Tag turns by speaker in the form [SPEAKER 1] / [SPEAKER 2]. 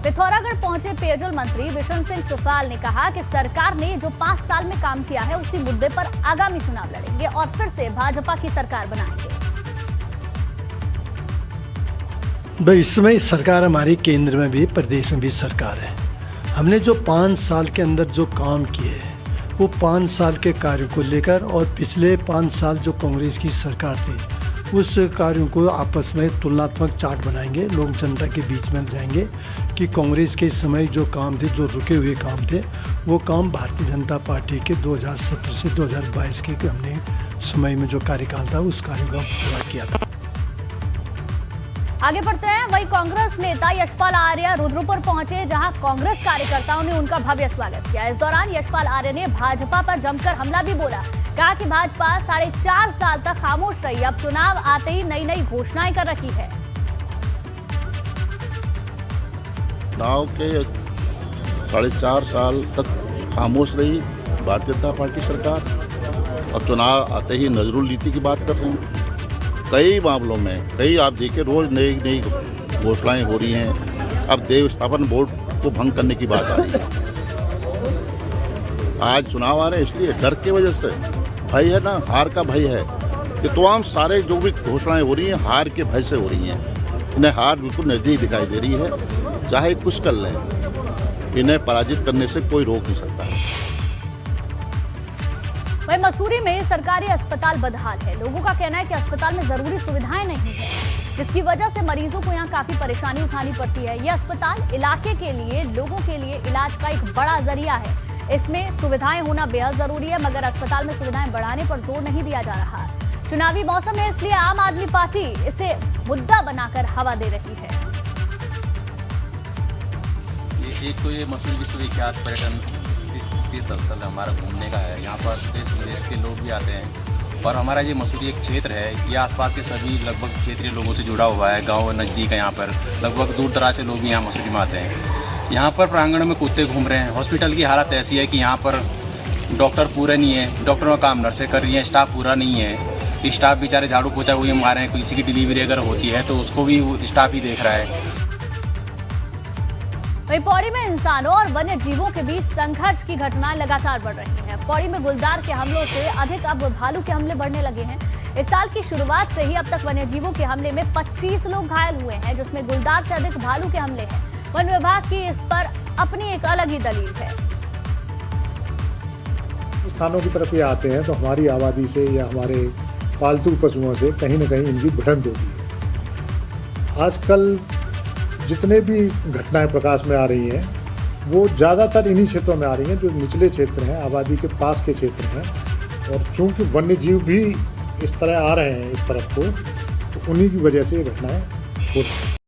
[SPEAKER 1] पिथौरागढ़ पहुंचे पेयजल मंत्री बिशन सिंह चुफाल ने कहा कि सरकार ने जो 5 साल में काम किया है उसी मुद्दे पर आगामी चुनाव लड़ेंगे और फिर से भाजपा की सरकार बनाएंगे।
[SPEAKER 2] इस समय सरकार हमारी केंद्र में भी प्रदेश में भी सरकार है। हमने जो 5 साल के अंदर जो काम किए हैं वो 5 साल के कार्यों को लेकर और पिछले 5 साल जो कांग्रेस की सरकार थी उस कार्यों को आपस में तुलनात्मक चार्ट बनाएंगे, लोक जनता के बीच में जाएंगे कि कांग्रेस के समय जो काम थे, जो रुके हुए काम थे, वो काम भारतीय जनता पार्टी के 2017 से 2022 के हमने समय में जो कार्यकाल था उस कार्य का पूरा किया था।
[SPEAKER 1] आगे बढ़ते हैं। वही कांग्रेस नेता यशपाल आर्य रुद्रपुर पहुंचे, जहां कांग्रेस कार्यकर्ताओं ने उनका भव्य स्वागत किया। इस दौरान यशपाल आर्य ने भाजपा पर जमकर हमला भी बोला। कहा कि भाजपा 4.5 साल तक खामोश रही, अब चुनाव आते ही नई नई घोषणाएं कर रही है।
[SPEAKER 3] चुनाव के 4.5 साल तक खामोश रही भारतीय जनता पार्टी सरकार, और चुनाव आते ही नजरुल नीति की बात कर रहे हैं। कई मामलों में आप देखिए रोज नई नई घोषणाएं हो रही हैं। अब देव स्थापन बोर्ड को भंग करने की बात आ रही है। आज चुनाव आ रहे हैं इसलिए डर की वजह से, भय है ना, हार का भय है। ये तमाम सारे जो भी घोषणाएं हो रही हैं हार के भय से हो रही हैं। इन्हें हार बिल्कुल नज़दीक दिखाई दे रही है। चाहे कुछ कर लें, इन्हें पराजित करने से कोई रोक नहीं सकता है।
[SPEAKER 1] वही मसूरी में सरकारी अस्पताल बदहाल है। लोगों का कहना है कि अस्पताल में जरूरी सुविधाएं नहीं है, जिसकी वजह से मरीजों को यहां काफी परेशानी उठानी पड़ती है। यह अस्पताल इलाके के लिए, लोगों के लिए इलाज का एक बड़ा जरिया है। इसमें सुविधाएं होना बेहद जरूरी है, मगर अस्पताल में सुविधाएं बढ़ाने पर जोर नहीं दिया जा रहा। चुनावी मौसम है, इसलिए आम आदमी पार्टी इसे मुद्दा बनाकर हवा दे रही है।
[SPEAKER 4] एक तो ये मसूरी विश्वविख्यात पर्यटन तीर्थ स्थल हमारा घूमने का है। यहाँ पर देश विदेश के लोग भी आते हैं, और हमारा ये मसूरी एक क्षेत्र है, ये आसपास के सभी लगभग क्षेत्रीय लोगों से जुड़ा हुआ है। गांव नज़दीक है, यहाँ पर लगभग दूर दराज से लोग भी यहाँ मसूरी में आते हैं। यहाँ पर प्रांगण में कुत्ते घूम रहे हैं। हॉस्पिटल की हालत ऐसी है कि यहाँ पर डॉक्टर पूरे नहीं है, डॉक्टरों का काम नर्सें कर रही हैं, स्टाफ पूरा नहीं है। स्टाफ बेचारे झाड़ू पोछा वही मार रहे हैं। किसी की डिलीवरी अगर होती है तो उसको भी स्टाफ ही देख रहा है।
[SPEAKER 1] वहीं पौड़ी में इंसानों और वन्य जीवों के बीच संघर्ष की घटनाएं लगातार बढ़ रही हैं। पौड़ी में गुलदार के हमलों से अधिक अब भालू के हमले बढ़ने लगे हैं। इस साल की शुरुआत से ही अब तक वन्य जीवों के हमले में 25 लोग घायल हुए हैं, जिसमें गुलदार से अधिक भालू के हमले हैं। वन विभाग की इस पर अपनी एक अलग ही दलील है।
[SPEAKER 5] स्थानों की तरफ ये आते हैं तो हमारी आबादी से या हमारे पालतू पशुओं से कहीं न कहीं इनकी भिड़ंत होती है। आजकल जितने भी घटनाएं प्रकाश में आ रही हैं वो ज़्यादातर इन्हीं क्षेत्रों में आ रही हैं जो निचले क्षेत्र हैं, आबादी के पास के क्षेत्र हैं। और चूँकि वन्य जीव भी इस तरह आ रहे हैं इस तरफ को, तो उन्हीं की वजह से ये घटनाएं हो रही हैं।